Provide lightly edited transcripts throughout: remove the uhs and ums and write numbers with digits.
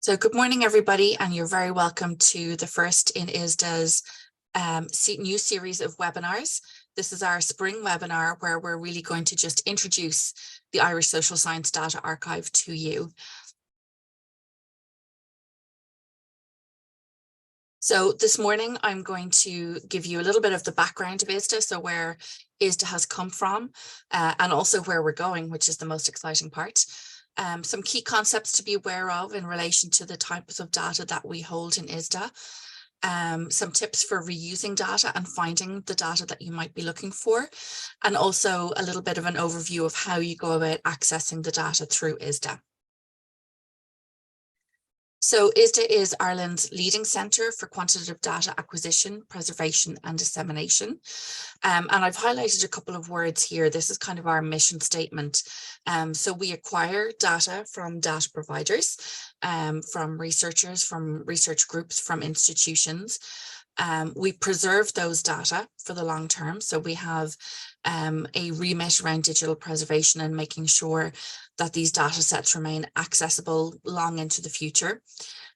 So good morning, everybody, and you're very welcome to the first in ISSDA's new series of webinars. This is our spring webinar where we're really going to just introduce the Irish Social Science Data Archive to you. So this morning, I'm going to give you a little bit of the background of ISSDA, so where ISSDA has come from, and also where we're going, which is the most exciting part. Some key concepts to be aware of in relation to the types of data that we hold in ISSDA. Some tips for reusing data and finding the data that you might be looking for, and also a little bit of an overview of how you go about accessing the data through ISSDA. So ISSDA is Ireland's leading centre for quantitative data acquisition, preservation and dissemination. And I've highlighted a couple of words here. This is kind of our mission statement. So we acquire data from data providers, from researchers, from research groups, from institutions. We preserve those data for the long term. So we have a remit around digital preservation and making sure that these data sets remain accessible long into the future,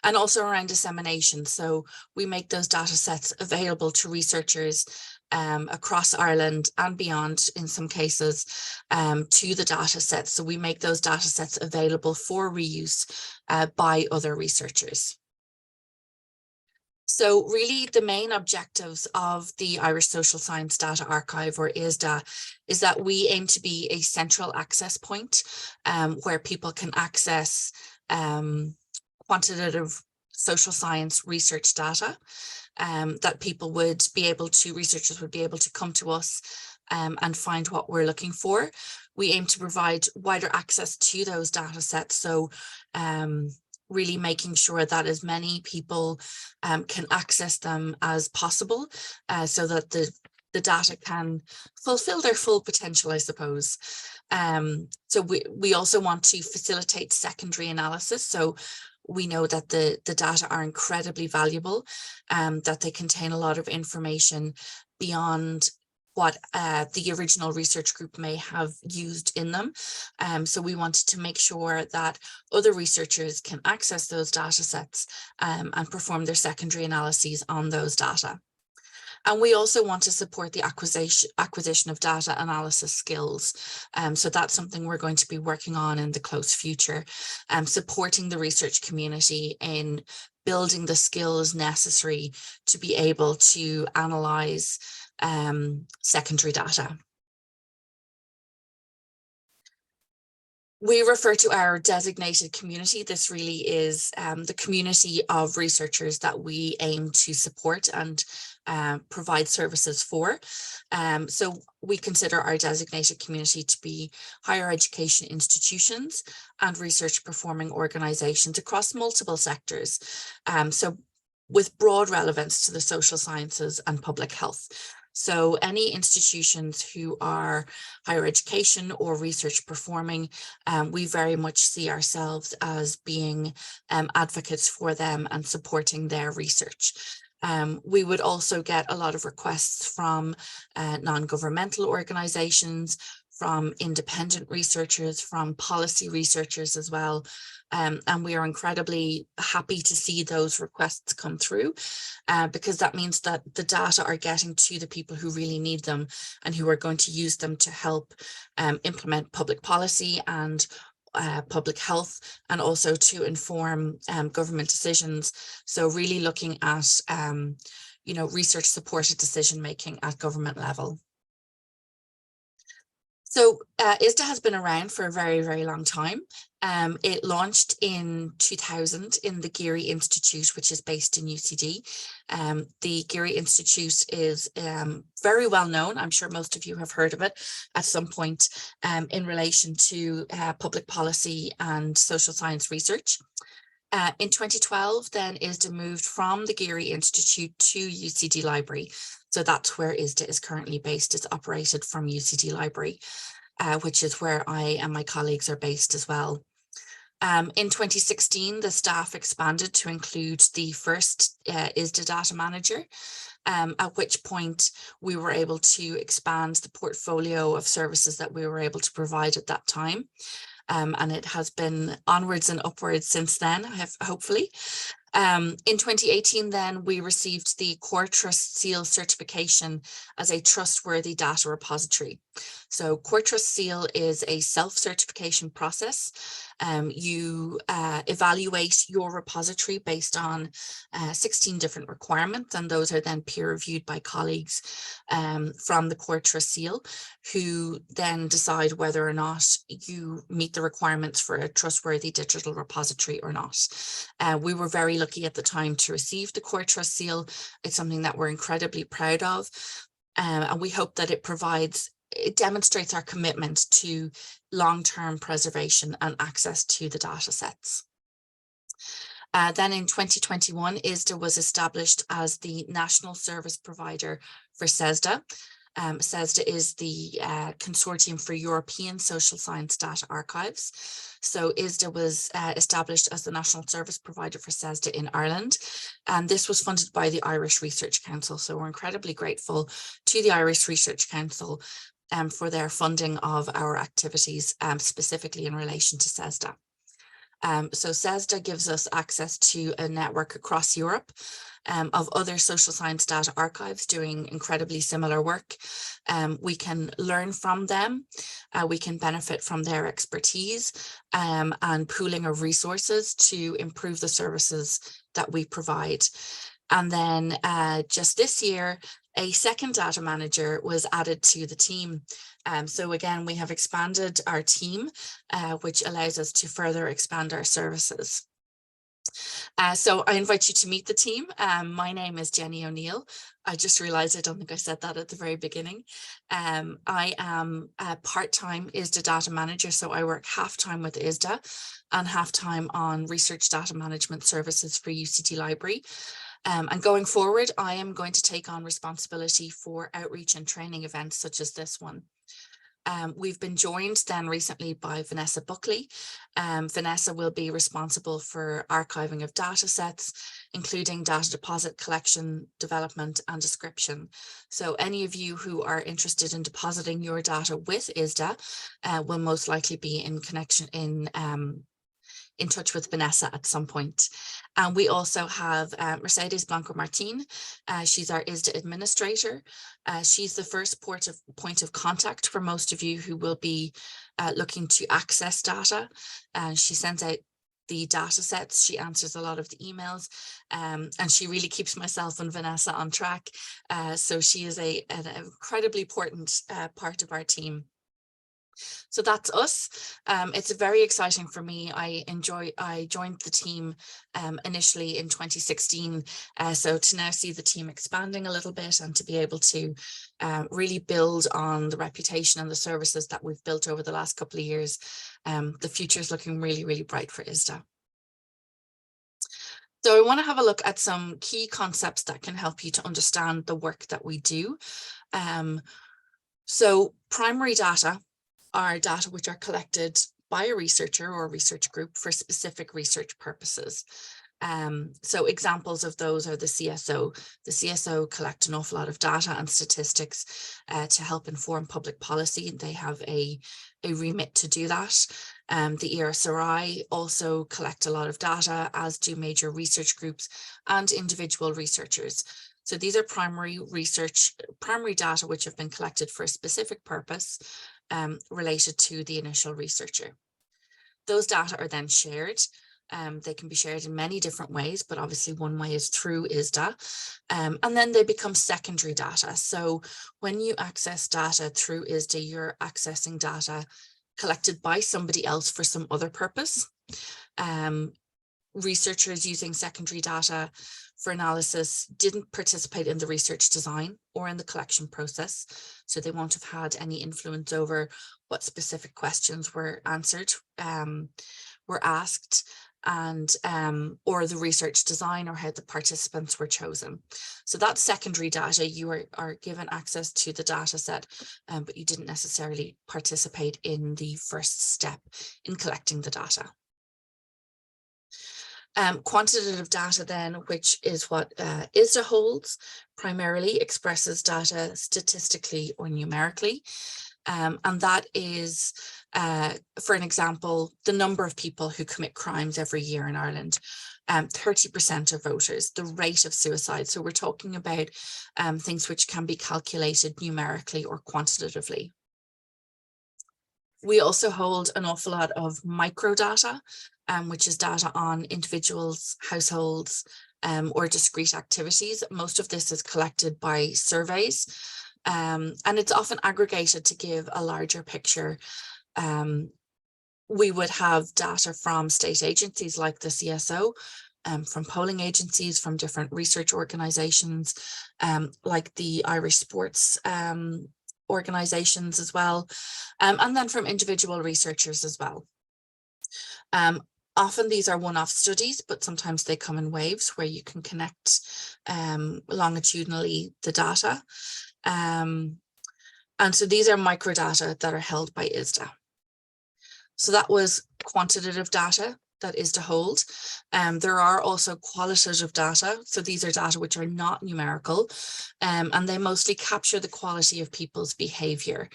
and also around dissemination. So we make those data sets available to researchers across Ireland and beyond, in some cases, to the data sets. So we make those data sets available for reuse by other researchers. So really the main objectives of the Irish Social Science Data Archive, or ISSDA, is that we aim to be a central access point where people can access quantitative social science research data, that people would be able to, researchers would be able to come to us and find what we're looking for. We aim to provide wider access to those data sets. So really making sure that as many people can access them as possible, so that the data can fulfill their full potential, I suppose. So we also want to facilitate secondary analysis. So we know that the data are incredibly valuable, that they contain a lot of information beyond what the original research group may have used in them. So we wanted to make sure that other researchers can access those data sets and perform their secondary analyses on those data. And we also want to support the acquisition of data analysis skills. So that's something we're going to be working on in the close future, supporting the research community in building the skills necessary to be able to analyse secondary data. We refer to our designated community. This really is the community of researchers that we aim to support and provide services for. So we consider our designated community to be higher education institutions and research performing organisations across multiple sectors. So with broad relevance to the social sciences and public health. So any institutions who are higher education or research performing, we very much see ourselves as being advocates for them and supporting their research. We would also get a lot of requests from non-governmental organisations, from independent researchers, from policy researchers as well. And we are incredibly happy to see those requests come through, because that means that the data are getting to the people who really need them and who are going to use them to help implement public policy and public health, and also to inform government decisions. So really looking at research supported decision making at government level. So ISSDA has been around for a very, very long time. It launched in 2000 in the Geary Institute, which is based in UCD. The Geary Institute is very well known. I'm sure most of you have heard of it at some point in relation to public policy and social science research. In 2012, then ISSDA moved from the Geary Institute to UCD Library. So that's where ISSDA is currently based. It's operated from UCD Library, which is where I and my colleagues are based as well. In 2016, the staff expanded to include the first ISSDA data manager, at which point we were able to expand the portfolio of services that we were able to provide at that time. and it has been onwards and upwards since then, hopefully. In 2018, then, we received the Core Trust Seal certification as a trustworthy data repository. So Core Trust Seal is a self-certification process. You evaluate your repository based on 16 different requirements, and those are then peer-reviewed by colleagues from the Core Trust Seal, who then decide whether or not you meet the requirements for a trustworthy digital repository or not. We were very lucky at the time to receive the Core Trust Seal. It's something that we're incredibly proud of, and we hope that it demonstrates our commitment to long-term preservation and access to the data sets. Then in 2021, ISSDA was established as the national service provider for ISSDA. ISSDA is the Consortium for European Social Science Data Archives. So ISSDA was established as the national service provider for ISSDA in Ireland. And this was funded by the Irish Research Council. So we're incredibly grateful to the Irish Research Council for their funding of our activities, specifically in relation to ISSDA. So ISSDA gives us access to a network across Europe of other social science data archives doing incredibly similar work. We can learn from them, we can benefit from their expertise and pooling of resources to improve the services that we provide. And then just this year, a second data manager was added to the team. So again, we have expanded our team, which allows us to further expand our services. So I invite you to meet the team. My name is Jenny O'Neill. I just realized I don't think I said that at the very beginning. I am a part-time ISSDA data manager, so I work half-time with ISSDA and half-time on research data management services for UCD Library. And going forward, I am going to take on responsibility for outreach and training events such as this one. We've been joined then recently by Vanessa Buckley. Vanessa will be responsible for archiving of data sets, including data deposit collection, development and description. So any of you who are interested in depositing your data with ISSDA will most likely be in touch with Vanessa at some point. And we also have Mercedes Blanco Martin. She's our ISSDA administrator. She's the first point of contact for most of you who will be looking to access data. She sends out the data sets, she answers a lot of the emails, and she really keeps myself and Vanessa on track. So she is an incredibly important part of our team. So that's us. It's very exciting for me. I joined the team initially in 2016. So to now see the team expanding a little bit and to be able to really build on the reputation and the services that we've built over the last couple of years, the future is looking really, really bright for ISSDA. So I want to have a look at some key concepts that can help you to understand the work that we do. So primary data are data which are collected by a researcher or a research group for specific research purposes. So examples of those are the CSO. The CSO collect an awful lot of data and statistics to help inform public policy. They have a remit to do that. The ERSRI also collect a lot of data, as do major research groups and individual researchers. So these are primary data which have been collected for a specific purpose related to the initial researcher. Those data are then shared. They can be shared in many different ways, but obviously one way is through ISSDA. And then they become secondary data. So when you access data through ISSDA, you're accessing data collected by somebody else for some other purpose. Researchers using secondary data for analysis didn't participate in the research design or in the collection process, so they won't have had any influence over what specific questions were answered, were asked, and or the research design or how the participants were chosen. So that's secondary data. You are given access to the data set, but you didn't necessarily participate in the first step in collecting the data. Quantitative data then, which is what ISSDA holds, primarily expresses data statistically or numerically. And that is, for an example, the number of people who commit crimes every year in Ireland. 30% of voters, the rate of suicide. So we're talking about things which can be calculated numerically or quantitatively. We also hold an awful lot of microdata, which is data on individuals, households, or discrete activities. Most of this is collected by surveys, and it's often aggregated to give a larger picture. We would have data from state agencies like the CSO, from polling agencies, from different research organisations, like the Irish sports organisations as well, and then from individual researchers as well. Often these are one-off studies, but sometimes they come in waves where you can connect longitudinally the data. And so these are microdata that are held by ISSDA. So that was quantitative data that ISSDA holds. There are also qualitative data. So these are data which are not numerical, and they mostly capture the quality of people's behavior.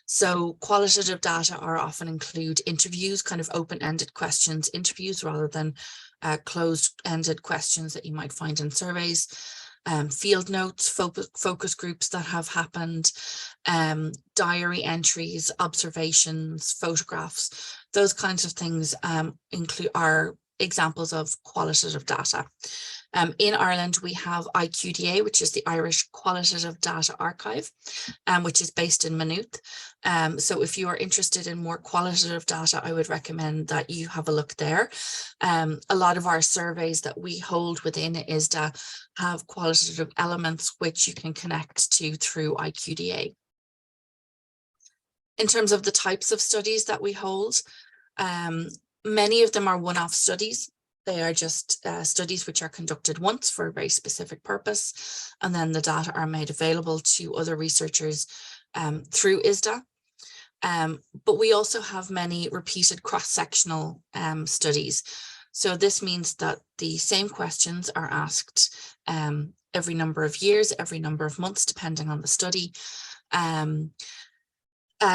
So qualitative data are often include interviews, kind of open-ended questions, interviews rather than closed-ended questions that you might find in surveys. Field notes, focus groups that have happened, diary entries, observations, photographs, those kinds of things are examples of qualitative data. In Ireland, we have IQDA, which is the Irish Qualitative Data Archive, which is based in Maynooth. So if you are interested in more qualitative data, I would recommend that you have a look there. A lot of our surveys that we hold within ISSDA have qualitative elements which you can connect to through IQDA. In terms of the types of studies that we hold, many of them are one-off studies. They are just studies which are conducted once for a very specific purpose, and then the data are made available to other researchers through ISSDA. But we also have many repeated cross-sectional studies. So this means that the same questions are asked every number of years, every number of months, depending on the study.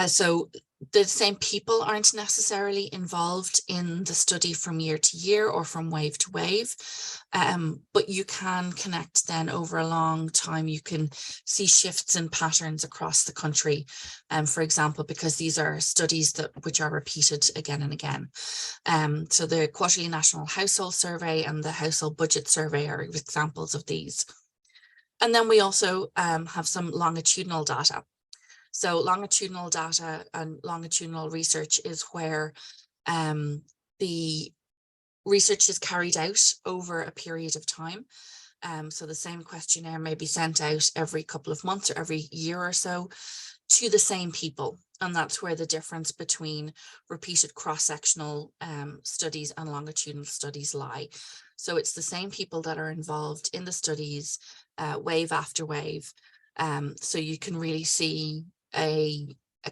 So the same people aren't necessarily involved in the study from year to year or from wave to wave, but you can connect then over a long time. You can see shifts in patterns across the country, for example, because these are studies which are repeated again and again. So the Quarterly National Household Survey and the Household Budget Survey are examples of these. And then we also have some longitudinal data. So longitudinal data and longitudinal research is where the research is carried out over a period of time. So the same questionnaire may be sent out every couple of months or every year or so to the same people. And that's where the difference between repeated cross-sectional studies and longitudinal studies lie. So it's the same people that are involved in the studies wave after wave. So you can really see a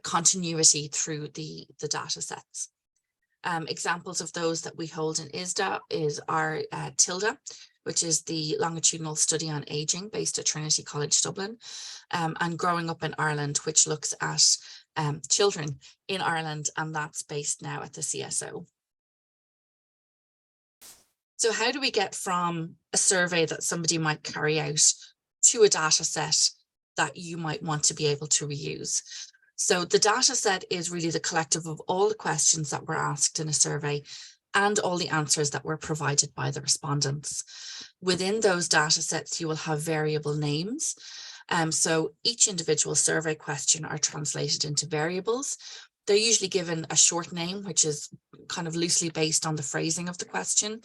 continuity through the data sets. Examples of those that we hold in ISSDA is our TILDA, which is the longitudinal study on aging based at Trinity College Dublin, and Growing Up in Ireland, which looks at children in Ireland, and that's based now at the CSO. So how do we get from a survey that somebody might carry out to a data set that you might want to be able to reuse? So the data set is really the collective of all the questions that were asked in a survey and all the answers that were provided by the respondents. Within those data sets, you will have variable names. So each individual survey question are translated into variables. They're usually given a short name, which is kind of loosely based on the phrasing of the question.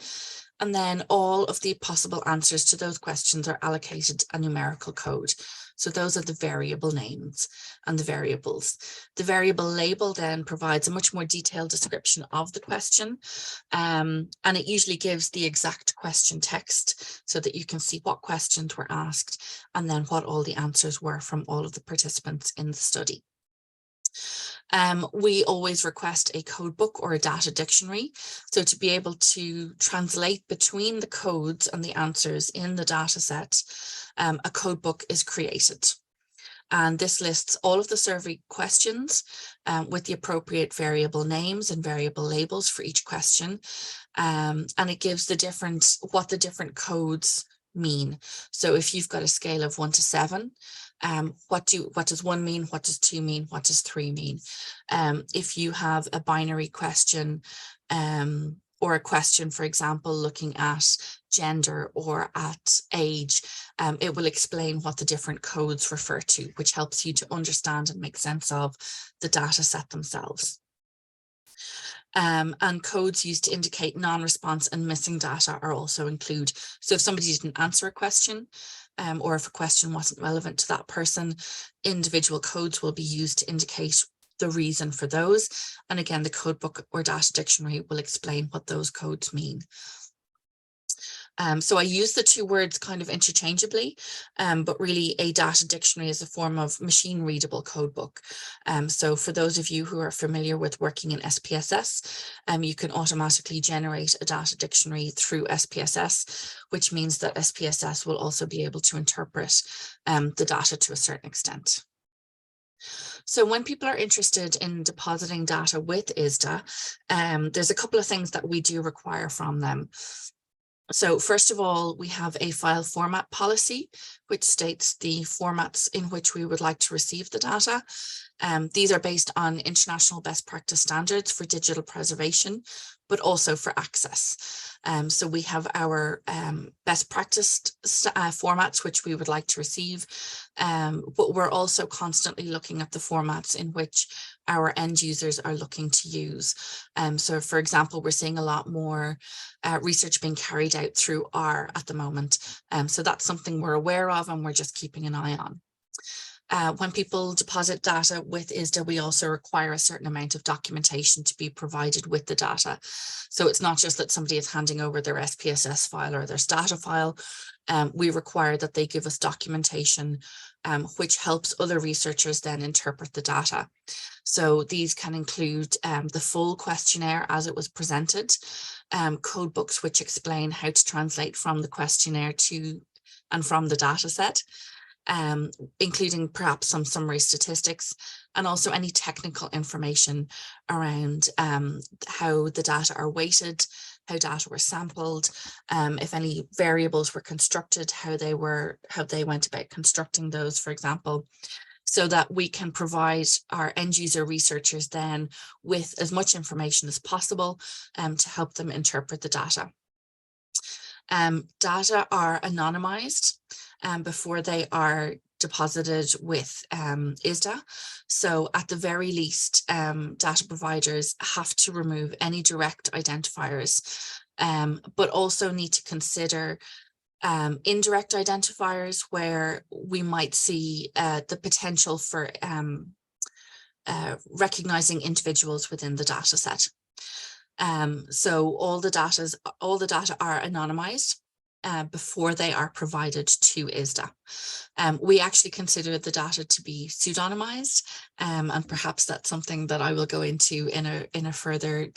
And then all of the possible answers to those questions are allocated a numerical code. So those are the variable names and the variables. The variable label then provides a much more detailed description of the question. And it usually gives the exact question text so that you can see what questions were asked and then what all the answers were from all of the participants in the study. We always request a code book or a data dictionary. So to be able to translate between the codes and the answers in the data set, a code book is created. And this lists all of the survey questions with the appropriate variable names and variable labels for each question. And it gives what the different codes mean. So if you've got a scale of 1 to 7, what does 1 mean? What does 2 mean? What does 3 mean? If you have a binary question, or a question, for example, looking at gender or at age, it will explain what the different codes refer to, which helps you to understand and make sense of the data set themselves. And codes used to indicate non-response and missing data are also included. So if somebody didn't answer a question, or if a question wasn't relevant to that person, individual codes will be used to indicate the reason for those. And again, the codebook or data dictionary will explain what those codes mean. So I use the two words kind of interchangeably, but really a data dictionary is a form of machine readable codebook. So for those of you who are familiar with working in SPSS, you can automatically generate a data dictionary through SPSS, which means that SPSS will also be able to interpret the data to a certain extent. So when people are interested in depositing data with ISSDA, there's a couple of things that we do require from them. So first of all, we have a file format policy, which states the formats in which we would like to receive the data. These are based on international best practice standards for digital preservation, but also for access. So we have our best practice formats, which we would like to receive, but we're also constantly looking at the formats in which our end users are looking to use. So for example, we're seeing a lot more research being carried out through R at the moment. So that's something we're aware of and we're just keeping an eye on. When people deposit data with ISSDA, we also require a certain amount of documentation to be provided with the data. So it's not just that somebody is handing over their SPSS file or their Stata file. We require that they give us documentation which helps other researchers then interpret the data. So these can include the full questionnaire as it was presented, code books which explain how to translate from the questionnaire to and from the data set, including perhaps some summary statistics, and also any technical information around how the data are weighted, how data were sampled, if any variables were constructed, how they went about constructing those, for example, so that we can provide our end user researchers then with as much information as possible to help them interpret the data. Data are anonymized before they are deposited with ISSDA. So at the very least, data providers have to remove any direct identifiers, but also need to consider indirect identifiers where we might see the potential for recognizing individuals within the data set. So all the data are anonymized before they are provided to ISSDA. We actually consider the data to be pseudonymized, and perhaps that's something that I will go into in a further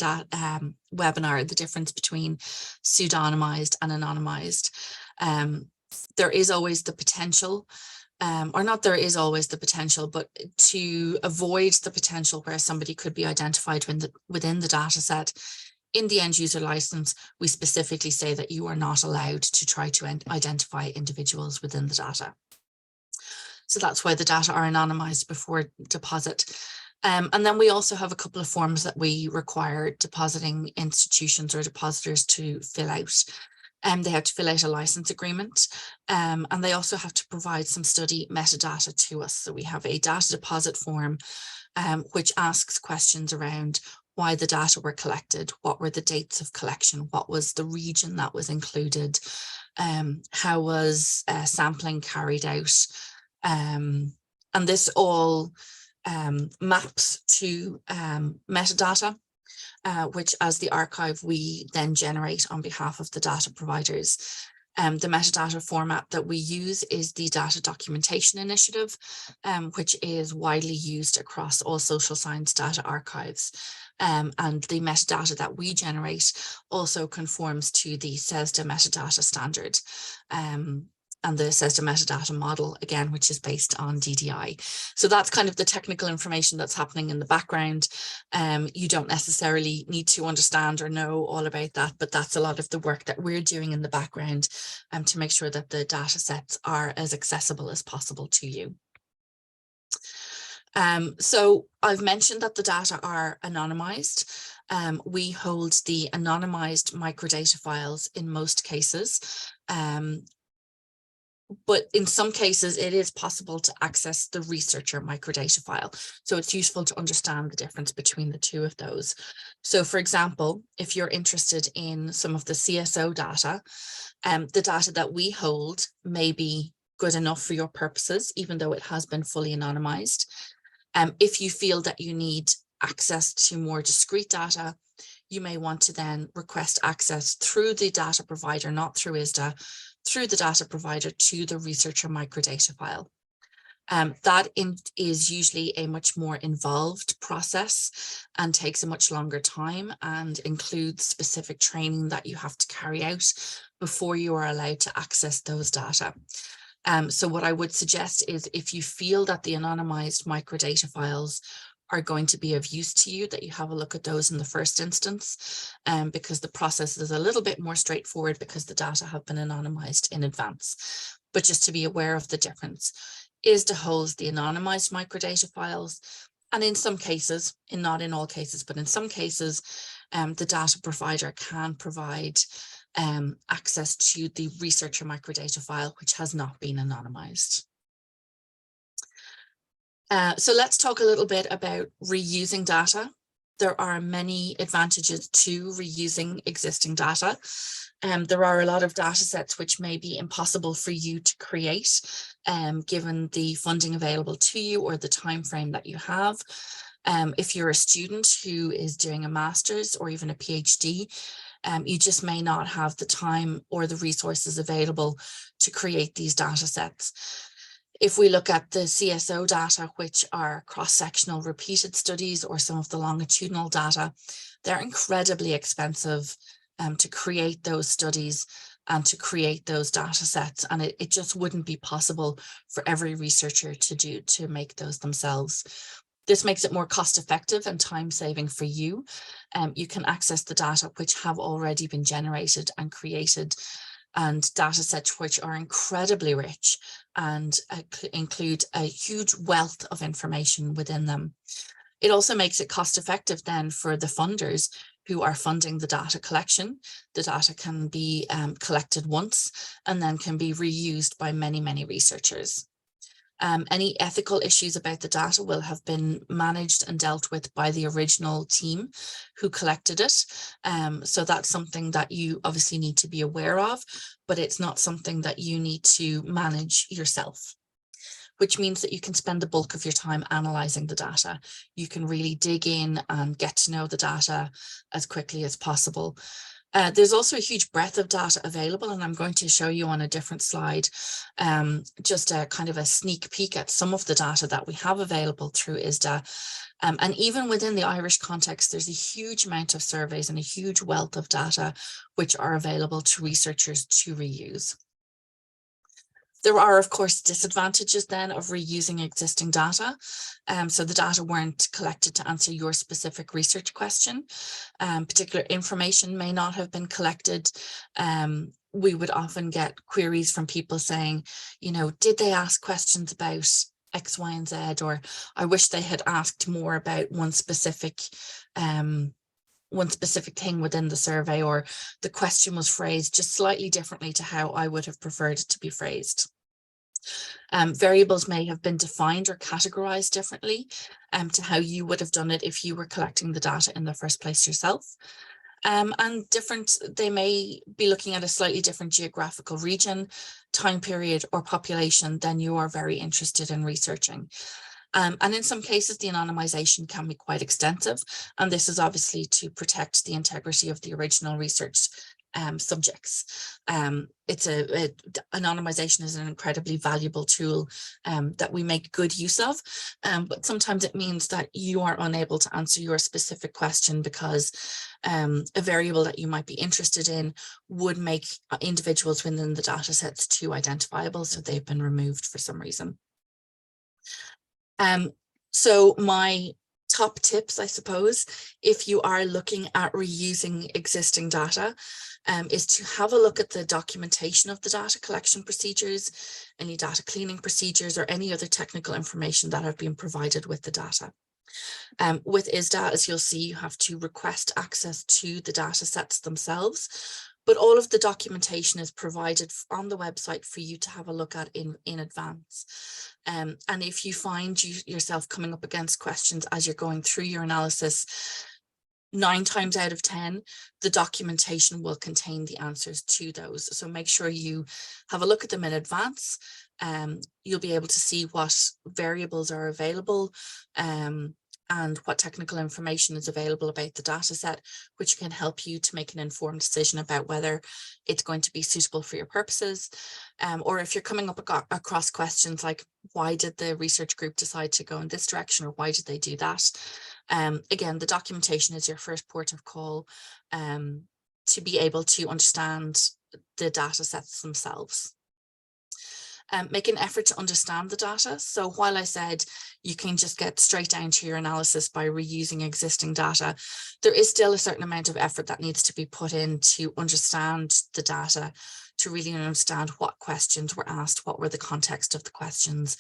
webinar, the difference between pseudonymized and anonymized. There is always the potential, or not there is always the potential, but to avoid the potential where somebody could be identified within the data set, in the end user license, we specifically say that you are not allowed to try to identify individuals within the data. So that's why the data are anonymized before deposit. And then we also have a couple of forms that we require depositing institutions or depositors to fill out. They have to fill out a license agreement, and they also have to provide some study metadata to us. So we have a data deposit form, which asks questions around why the data were collected, what were the dates of collection, what was the region that was included, how was sampling carried out, and this all maps to metadata, which as the archive we then generate on behalf of the data providers. The metadata format that we use is the Data Documentation Initiative, which is widely used across all social science data archives. And the metadata that we generate also conforms to the ISSDA metadata standard. the ISSDA metadata model, again, which is based on DDI. So that's kind of the technical information that's happening in the background. You don't necessarily need to understand or know all about that, but that's a lot of the work that we're doing in the background to make sure that the data sets are as accessible as possible to you. So I've mentioned that the data are anonymized. We hold the anonymized microdata files in most cases. But in some cases, it is possible to access the researcher microdata file. So it's useful to understand the difference between the two of those. So for example, if you're interested in some of the CSO data, the data that we hold may be good enough for your purposes, even though it has been fully anonymized. If you feel that you need access to more discrete data, you may want to then request access through the data provider, not through ISSDA, through the data provider to the researcher microdata file. That is usually a much more involved process and takes a much longer time and includes specific training that you have to carry out before you are allowed to access those data. So what I would suggest is if you feel that the anonymized microdata files are going to be of use to you, that you have a look at those in the first instance, because the process is a little bit more straightforward because the data have been anonymized in advance. But just to be aware of the difference, ISSDA holds the anonymized microdata files, and in some cases, not in all cases, but in some cases, the data provider can provide access to the researcher microdata file, which has not been anonymized. So let's talk a little bit about reusing data. There are many advantages to reusing existing data. There are a lot of data sets which may be impossible for you to create, given the funding available to you or the time frame that you have. If you're a student who is doing a master's or even a PhD, you just may not have the time or the resources available to create these data sets. If we look at the CSO data, which are cross-sectional repeated studies or some of the longitudinal data, they're incredibly expensive to create those studies and to create those data sets. And it just wouldn't be possible for every researcher to make those themselves. This makes it more cost effective and time saving for you. You can access the data which have already been generated and created, and data sets which are incredibly rich and include a huge wealth of information within them. It also makes it cost effective then for the funders who are funding the data collection. The data can be collected once and then can be reused by many, many researchers. Any ethical issues about the data will have been managed and dealt with by the original team who collected it. So that's something that you obviously need to be aware of, but it's not something that you need to manage yourself, which means that you can spend the bulk of your time analyzing the data. You can really dig in and get to know the data as quickly as possible. There's also a huge breadth of data available, and I'm going to show you on a different slide just a kind of a sneak peek at some of the data that we have available through ISSDA. And even within the Irish context, there's a huge amount of surveys and a huge wealth of data which are available to researchers to reuse. There are, of course, disadvantages then of reusing existing data. So the data weren't collected to answer your specific research question. Particular information may not have been collected. We would often get queries from people saying, you know, did they ask questions about X, Y, and Z, or I wish they had asked more about one specific thing within the survey, or the question was phrased just slightly differently to how I would have preferred it to be phrased. Variables may have been defined or categorized differently to how you would have done it if you were collecting the data in the first place yourself. And they may be looking at a slightly different geographical region, time period, or population than you are very interested in researching. And in some cases, the anonymization can be quite extensive, and this is obviously to protect the integrity of the original research subjects. Anonymization is an incredibly valuable tool that we make good use of, but sometimes it means that you are unable to answer your specific question because a variable that you might be interested in would make individuals within the data sets too identifiable, so they've been removed for some reason. So my top tips, I suppose, if you are looking at reusing existing data, is to have a look at the documentation of the data collection procedures, any data cleaning procedures, or any other technical information that have been provided with the data. With ISSDA, as you'll see, you have to request access to the data sets themselves, but all of the documentation is provided on the website for you to have a look at in advance. And if you find yourself coming up against questions as you're going through your analysis, 9 times out of 10, the documentation will contain the answers to those. So make sure you have a look at them in advance. You'll be able to see what variables are available, and what technical information is available about the data set, which can help you to make an informed decision about whether it's going to be suitable for your purposes. Or if you're coming up across questions like, why did the research group decide to go in this direction, or why did they do that? Again, the documentation is your first port of call to be able to understand the data sets themselves. Make an effort to understand the data. So while I said you can just get straight down to your analysis by reusing existing data, there is still a certain amount of effort that needs to be put in to understand the data, to really understand what questions were asked, what were the context of the questions,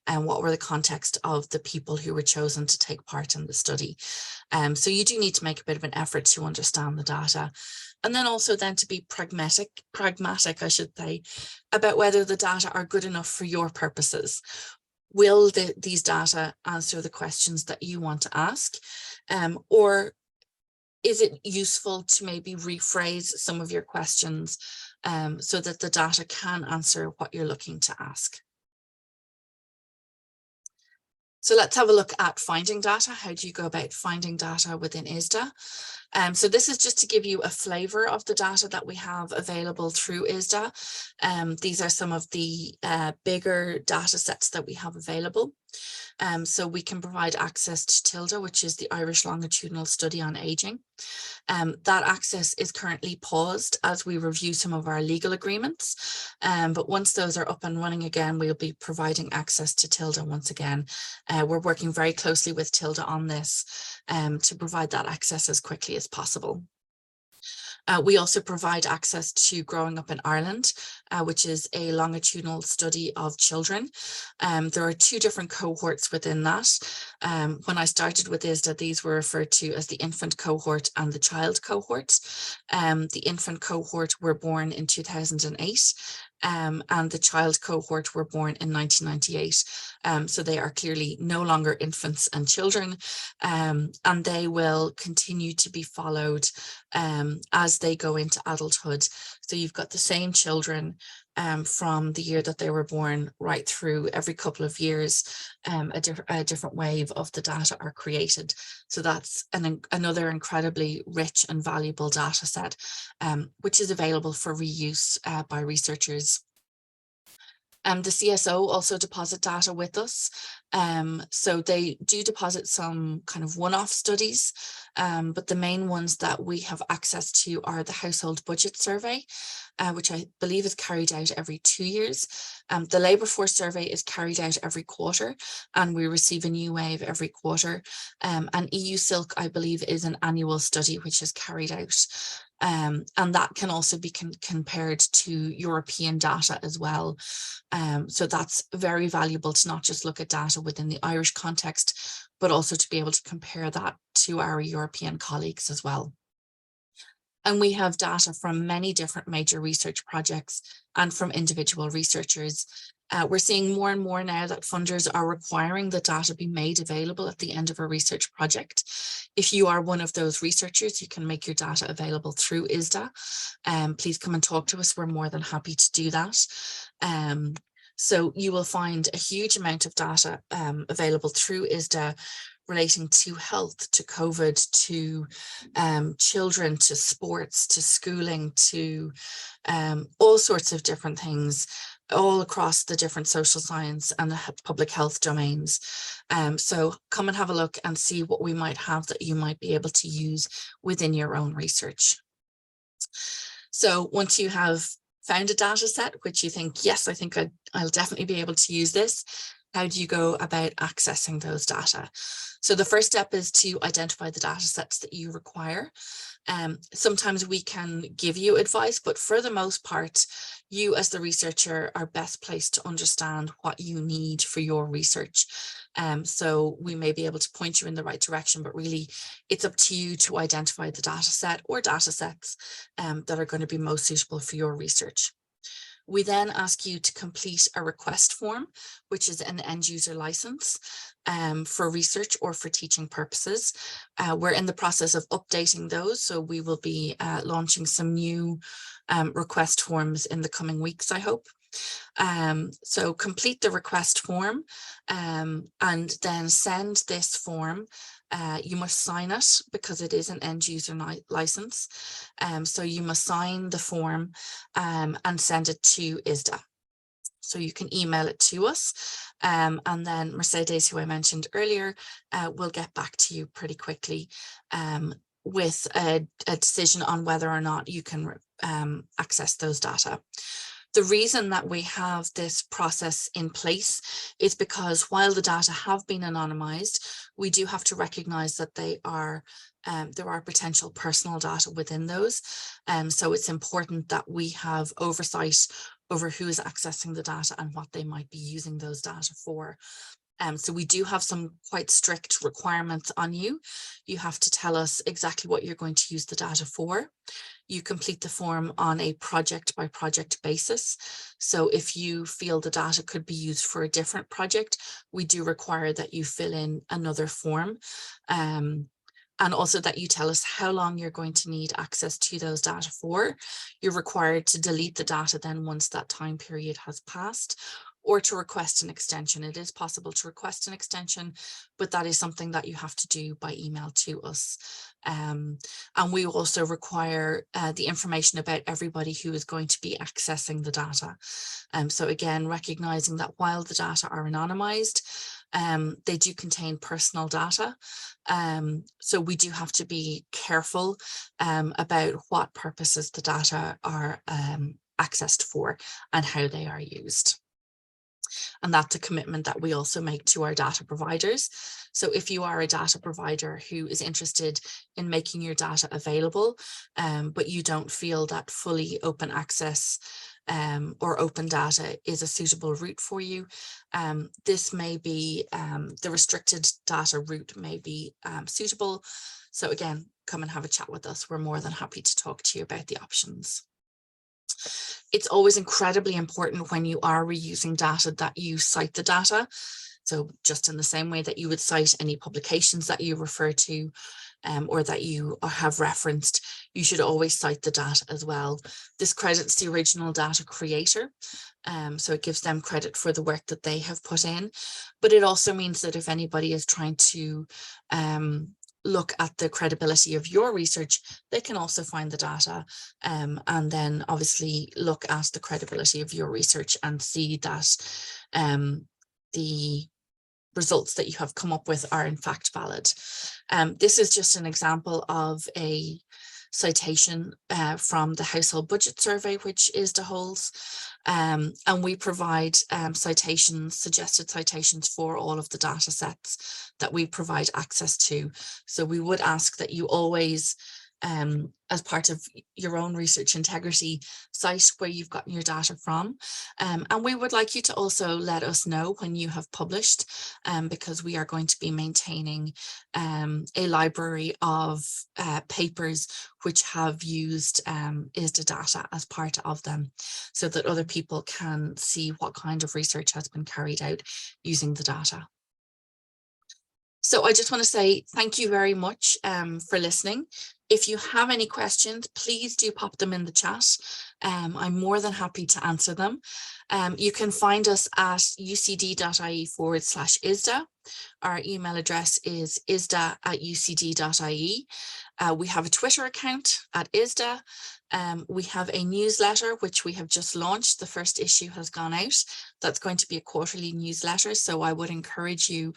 and what were the context of the people who were chosen to take part in the study. So you do need to make a bit of an effort to understand the data. And then also then to be pragmatic, I should say, about whether the data are good enough for your purposes. Will these data answer the questions that you want to ask? Or is it useful to maybe rephrase some of your questions so that the data can answer what you're looking to ask? So let's have a look at finding data. How do you go about finding data within ISSDA? So this is just to give you a flavour of the data that we have available through ISSDA. These are some of the bigger data sets that we have available. So we can provide access to TILDA, which is the Irish Longitudinal Study on Ageing. That access is currently paused as we review some of our legal agreements. But once those are up and running again, we'll be providing access to TILDA once again. We're working very closely with TILDA on this to provide that access as quickly as possible. We also provide access to Growing Up in Ireland, which is a longitudinal study of children. There are 2 different cohorts within that. When I started with ISSDA, these were referred to as the infant cohort and the child cohort. The infant cohort were born in 2008. And the child cohort were born in 1998. So they are clearly no longer infants and children, and they will continue to be followed as they go into adulthood. So you've got the same children from the year that they were born right through. Every couple of years, a different wave of the data are created. So that's another incredibly rich and valuable data set, which is available for reuse by researchers. The CSO also deposit data with us. So they do deposit some kind of one-off studies, but the main ones that we have access to are the household budget survey, which I believe is carried out every 2 years. The labour force survey is carried out every quarter, and we receive a new wave every quarter. And EU Silk, I believe, is an annual study which is carried out. And that can also be compared to European data as well. So that's very valuable to not just look at data within the Irish context, but also to be able to compare that to our European colleagues as well. And we have data from many different major research projects and from individual researchers. We're seeing more and more now that funders are requiring the data be made available at the end of a research project. If you are one of those researchers, you can make your data available through ISSDA. Please come and talk to us. We're more than happy to do that. So you will find a huge amount of data available through ISSDA relating to health, to COVID, to children, to sports, to schooling, to all sorts of different things, all across the different social science and the public health domains. So come and have a look and see what we might have that you might be able to use within your own research. So once you have found a data set which you think, yes, I think I'll definitely be able to use this, how do you go about accessing those data? So the first step is to identify the data sets that you require. Sometimes we can give you advice, but for the most part, you as the researcher are best placed to understand what you need for your research. So we may be able to point you in the right direction, but really it's up to you to identify the data set or data sets that are going to be most suitable for your research. We then ask you to complete a request form, which is an end user license for research or for teaching purposes. We're in the process of updating those, so we will be launching some new request forms in the coming weeks, I hope. So complete the request form and then send this form. You must sign it because it is an end user license. So you must sign the form and send it to ISSDA. So you can email it to us, and then Mercedes, who I mentioned earlier, will get back to you pretty quickly with a decision on whether or not you can access those data. The reason that we have this process in place is because while the data have been anonymized, we do have to recognize that they are there are potential personal data within those. So it's important that we have oversight over who is accessing the data and what they might be using those data for. So we do have some quite strict requirements on you. You have to tell us exactly what you're going to use the data for. You complete the form on a project by project basis. So if you feel the data could be used for a different project, we do require that you fill in another form. And also that you tell us how long you're going to need access to those data for. You're required to delete the data then once that time period has passed, or to request an extension. It is possible to request an extension, but that is something that you have to do by email to us. And we also require the information about everybody who is going to be accessing the data. So again, recognizing that while the data are anonymized, they do contain personal data. So we do have to be careful about what purposes the data are accessed for and how they are used. And that's a commitment that we also make to our data providers. So if you are a data provider who is interested in making your data available, but you don't feel that fully open access or open data is a suitable route for you, this may be the restricted data route may be suitable. So again, come and have a chat with us. We're more than happy to talk to you about the options. It's always incredibly important when you are reusing data that you cite the data. So just in the same way that you would cite any publications that you refer to or that you have referenced, you should always cite the data as well. This credits the original data creator. So it gives them credit for the work that they have put in. But it also means that if anybody is trying to look at the credibility of your research, they can also find the data and then obviously look at the credibility of your research and see that the results that you have come up with are in fact valid. This is just an example of a citation from the Household Budget Survey, which ISSDA holds. And we provide citations, suggested citations for all of the data sets that we provide access to. So we would ask that you always, as part of your own research integrity, cite where you've gotten your data from. And we would like you to also let us know when you have published, because we are going to be maintaining a library of papers which have used ISSDA data as part of them, so that other people can see what kind of research has been carried out using the data. So I just want to say thank you very much for listening. If you have any questions, please do pop them in the chat. I'm more than happy to answer them. You can find us at ucd.ie/ISSDA. Our email address is isda@ucd.ie. We have a Twitter account at ISSDA. We have a newsletter, which we have just launched. The first issue has gone out. That's going to be a quarterly newsletter. So I would encourage you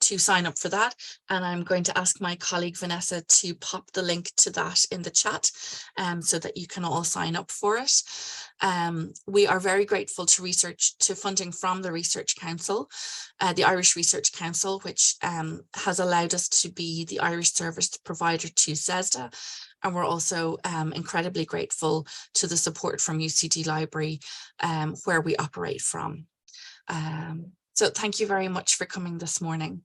to sign up for that. And I'm going to ask my colleague Vanessa to pop the link to that in the chat so that you can all sign up for it. We are very grateful to funding from the Research Council, the Irish Research Council, which has allowed us to be the Irish service provider to ISSDA. And we're also incredibly grateful to the support from UCD Library, where we operate from. So thank you very much for coming this morning.